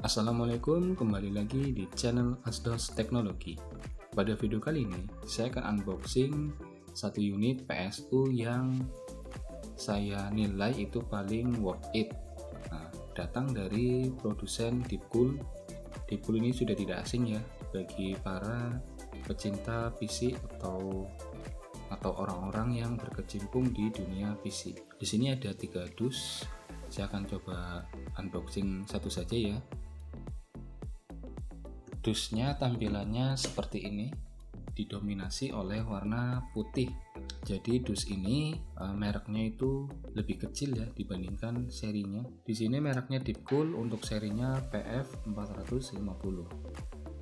Assalamualaikum, kembali lagi di channel Asdos Teknologi. Pada video kali ini, saya akan unboxing satu unit PSU yang saya nilai itu paling worth it. Nah, datang dari produsen Deepcool. Deepcool ini sudah tidak asing ya bagi para pecinta PC atau orang-orang yang berkecimpung di dunia PC. Di sini ada 3 dus. Saya akan coba unboxing satu saja ya. Dusnya tampilannya seperti ini, didominasi oleh warna putih. Jadi dus ini mereknya itu lebih kecil ya dibandingkan serinya. Di sini mereknya Deepcool, untuk serinya PF450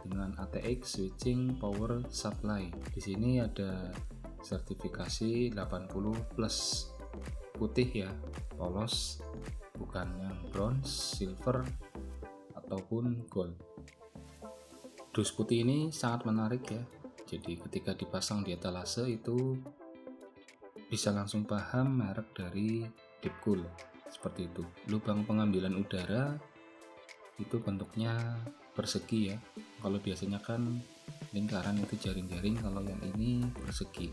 dengan ATX switching power supply. Di sini ada sertifikasi 80 plus, putih ya, polos, bukan yang bronze, silver ataupun gold. Dus putih ini sangat menarik ya, jadi ketika dipasang di etalase itu bisa langsung paham merek dari Deepcool, seperti itu. Lubang pengambilan udara itu bentuknya persegi ya, kalau biasanya kan lingkaran itu jaring-jaring, kalau yang ini persegi.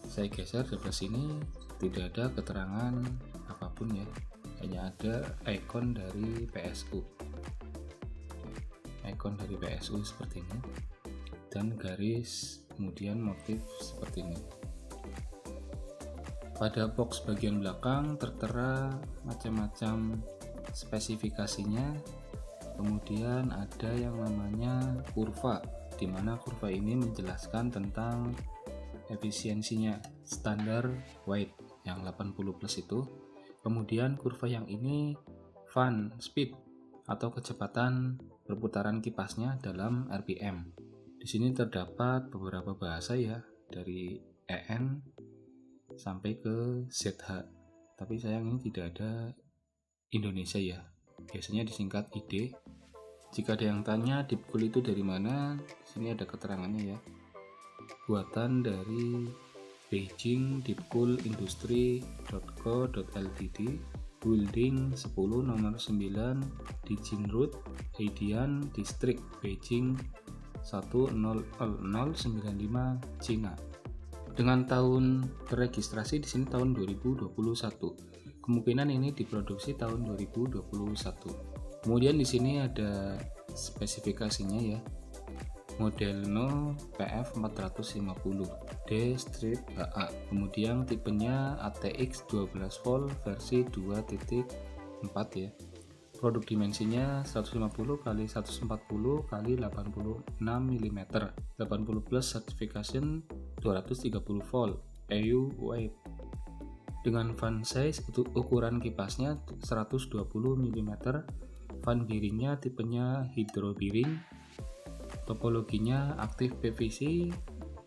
Saya geser sebelah sini, tidak ada keterangan apapun ya, hanya ada icon dari PSU. Icon dari PSU seperti ini dan garis, kemudian motif seperti ini. Pada box bagian belakang tertera macam-macam spesifikasinya, kemudian ada yang namanya kurva, di mana kurva ini menjelaskan tentang efisiensinya, standar weight yang 80 plus itu. Kemudian kurva yang ini fan speed atau kecepatan perputaran kipasnya dalam RPM. Di sini terdapat beberapa bahasa ya, dari EN sampai ke ZH. Tapi sayang ini tidak ada Indonesia ya. Biasanya disingkat ID. Jika ada yang tanya Deepcool itu dari mana, di sini ada keterangannya ya. Buatan dari Beijing Deepcool Industry.co .ltd, Building 10 nomor 9 di Jinroad, Heidian District, Beijing 10095, Cina. Dengan tahun terregistrasi di sini tahun 2021. Kemungkinan ini diproduksi tahun 2021. Kemudian di sini ada spesifikasinya ya. Modelnya PF450 D strip HA, kemudian tipenya ATX 12 volt versi 2.4 ya. Produk dimensinya 150 x 140 x 86 mm, 80 plus certification 230 volt EU wave. Dengan fan size untuk ukuran kipasnya 120 mm, fan biringnya tipenya hydro bearing, topologinya aktif PVC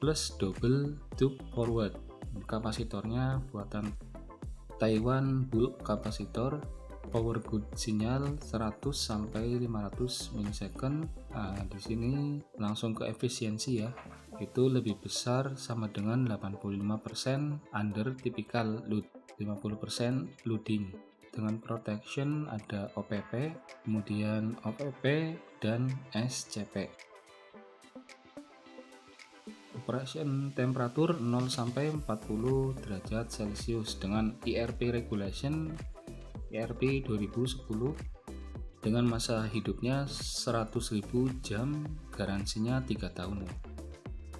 plus double tube forward. Kapasitornya buatan Taiwan bulk kapasitor, power good sinyal 100 sampai 500 milisecond. Nah, di sini langsung ke efisiensi ya. Itu lebih besar sama dengan 85% under typical load, 50% loading. Dengan protection ada OPP, kemudian OPP dan SCP. Operation temperatur 0 sampai 40 derajat Celcius dengan IRP regulation IRP 2010 dengan masa hidupnya 100.000 jam, garansinya 3 tahun.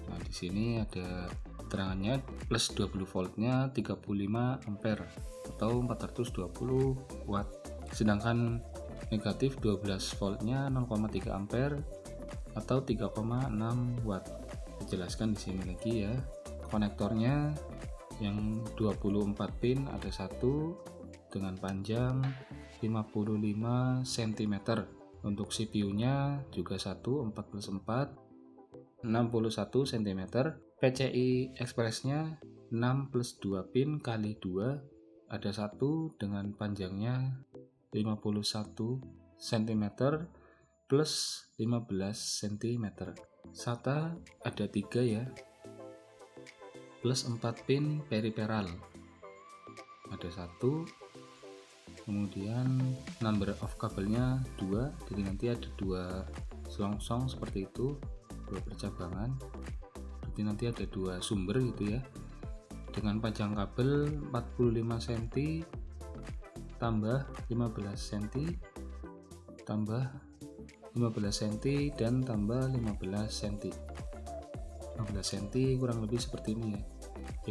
Nah, di sini ada keterangannya plus 20 voltnya 35 ampere atau 420 watt. Sedangkan negatif 12 voltnya 0,3 ampere atau 3,6 watt. Dijelaskan di sini lagi ya. Konektornya yang 24 pin ada satu dengan panjang 55 cm. Untuk CPU-nya juga satu 4+4 61 cm. PCI Express-nya 6 plus 2 pin kali 2 ada satu dengan panjangnya 51 cm plus 15 cm. SATA ada 3 ya, plus 4 pin periferal. Ada satu, kemudian number of kabelnya 2, jadi nanti ada 2 selongsong seperti itu, 2 percabangan. Jadi nanti ada 2 sumber gitu ya, dengan panjang kabel 45 cm tambah 15 cm tambah 15 cm dan tambah 15 cm. 15 cm kurang lebih seperti ini ya.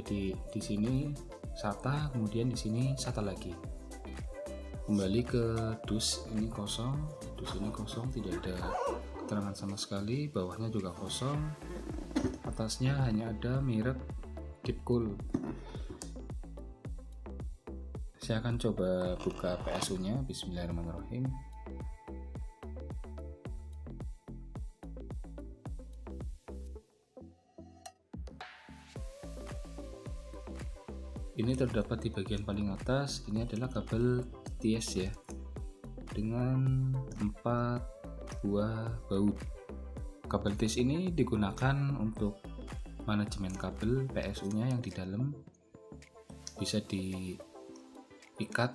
Jadi di sini SATA, kemudian di sini SATA lagi. Kembali ke dus, ini kosong. Dus ini kosong, tidak ada keterangan sama sekali. Bawahnya juga kosong. Atasnya hanya ada merek Deepcool. Saya akan coba buka PSU-nya. Bismillahirrahmanirrahim. Ini terdapat di bagian paling atas. Ini adalah kabel TS ya, dengan 4 buah baut. Kabel TS ini digunakan untuk manajemen kabel PSU-nya yang di dalam, bisa diikat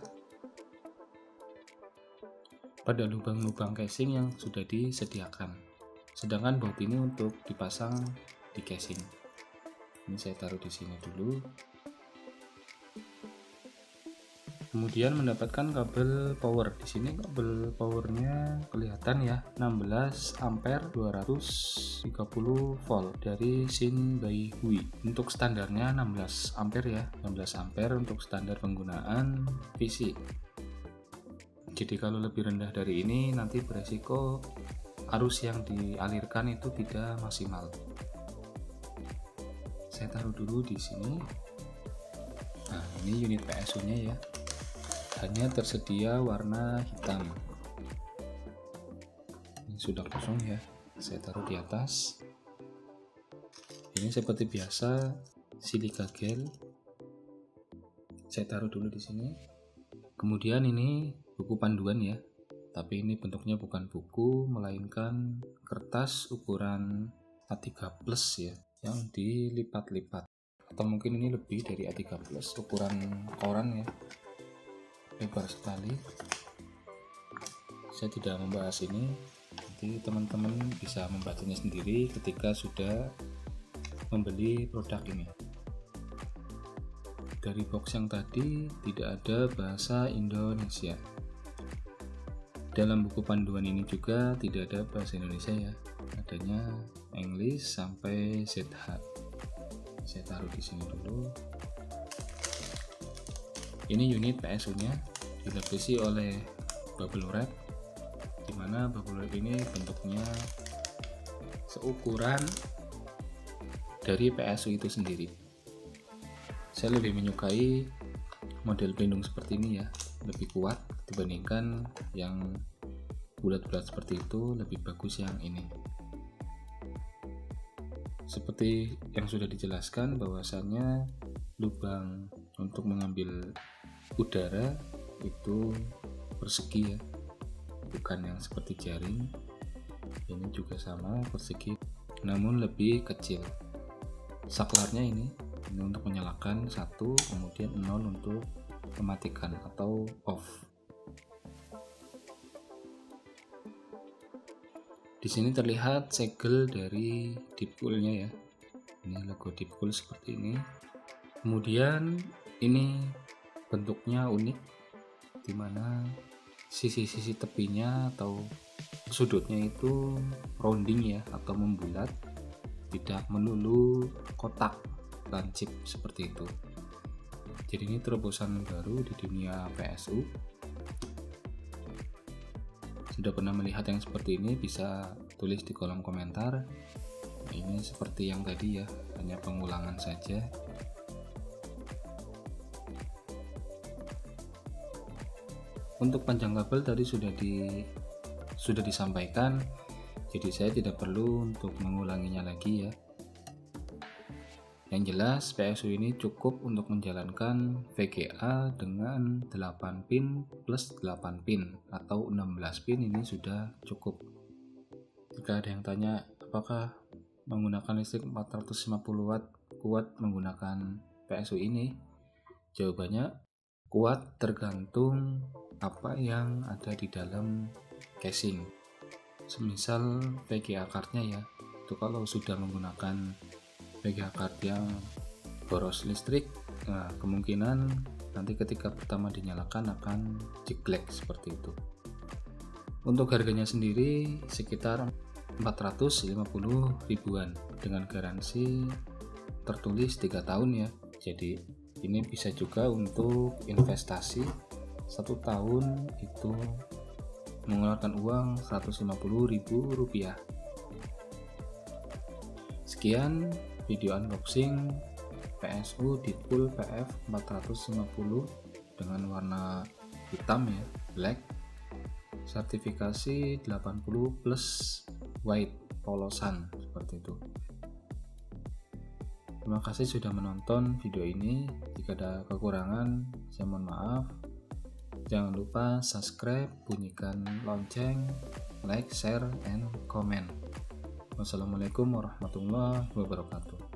pada lubang-lubang casing yang sudah disediakan. Sedangkan baut ini untuk dipasang di casing. Ini saya taruh di sini dulu. Kemudian mendapatkan kabel power. Di sini kabel powernya kelihatan ya, 16 ampere 230 volt dari Shin by Hui. Untuk standarnya 16 ampere ya, 16 ampere untuk standar penggunaan PC. Jadi kalau lebih rendah dari ini nanti beresiko arus yang dialirkan itu tidak maksimal. Saya taruh dulu di sini. Nah, ini unit PSU-nya ya. Hanya tersedia warna hitam. Ini sudah kosong ya, saya taruh di atas. Ini seperti biasa silika gel, saya taruh dulu di sini. Kemudian ini buku panduan ya, tapi ini bentuknya bukan buku melainkan kertas ukuran A3 plus ya, yang dilipat-lipat, atau mungkin ini lebih dari A3 plus, ukuran koran ya, lebar sekali. Saya tidak membahas ini, nanti teman-teman bisa membacanya sendiri ketika sudah membeli produk ini. Dari box yang tadi tidak ada bahasa Indonesia. Dalam buku panduan ini juga tidak ada bahasa Indonesia ya, adanya English sampai ZH. Saya taruh di sini dulu. Ini unit PSU-nya dilapisi oleh bubble wrap, dimana bubble wrap ini bentuknya seukuran dari PSU itu sendiri. Saya lebih menyukai model pelindung seperti ini ya, lebih kuat dibandingkan yang bulat-bulat seperti itu, lebih bagus yang ini. Seperti yang sudah dijelaskan bahwasannya lubang untuk mengambil udara itu persegi ya, bukan yang seperti jaring. Ini juga sama persegi, namun lebih kecil. Saklarnya ini untuk menyalakan 1, kemudian 0 untuk mematikan atau off. Di sini terlihat segel dari Deepcool-nya ya. Ini logo Deepcool seperti ini. Kemudian ini bentuknya unik, dimana sisi-sisi tepinya atau sudutnya itu rounding ya, atau membulat, tidak melulu kotak lancip seperti itu. Jadi ini terobosan baru di dunia PSU. Sudah pernah melihat yang seperti ini bisa tulis di kolom komentar. Ini seperti yang tadi ya, hanya pengulangan saja. Untuk panjang kabel tadi sudah disampaikan, jadi saya tidak perlu untuk mengulanginya lagi ya. Yang jelas PSU ini cukup untuk menjalankan VGA dengan 8 pin plus 8 pin atau 16 pin ini sudah cukup. Jika ada yang tanya apakah menggunakan listrik 450 watt kuat menggunakan PSU ini, jawabannya kuat tergantung apa yang ada di dalam casing. Semisal VGA cardnya ya, itu kalau sudah menggunakan VGA card yang boros listrik, nah kemungkinan nanti ketika pertama dinyalakan akan jeglek seperti itu. Untuk harganya sendiri sekitar 450 ribuan dengan garansi tertulis 3 tahun ya. Jadi ini bisa juga untuk investasi 1 tahun itu mengeluarkan uang 150.000 rupiah. Sekian video unboxing PSU Deadpool PF 450 dengan warna hitam ya, black, sertifikasi 80 plus white polosan seperti itu. Terima kasih sudah menonton video ini. Jika ada kekurangan saya mohon maaf. Jangan lupa subscribe, bunyikan lonceng, like, share, and comment. Wassalamualaikum warahmatullahi wabarakatuh.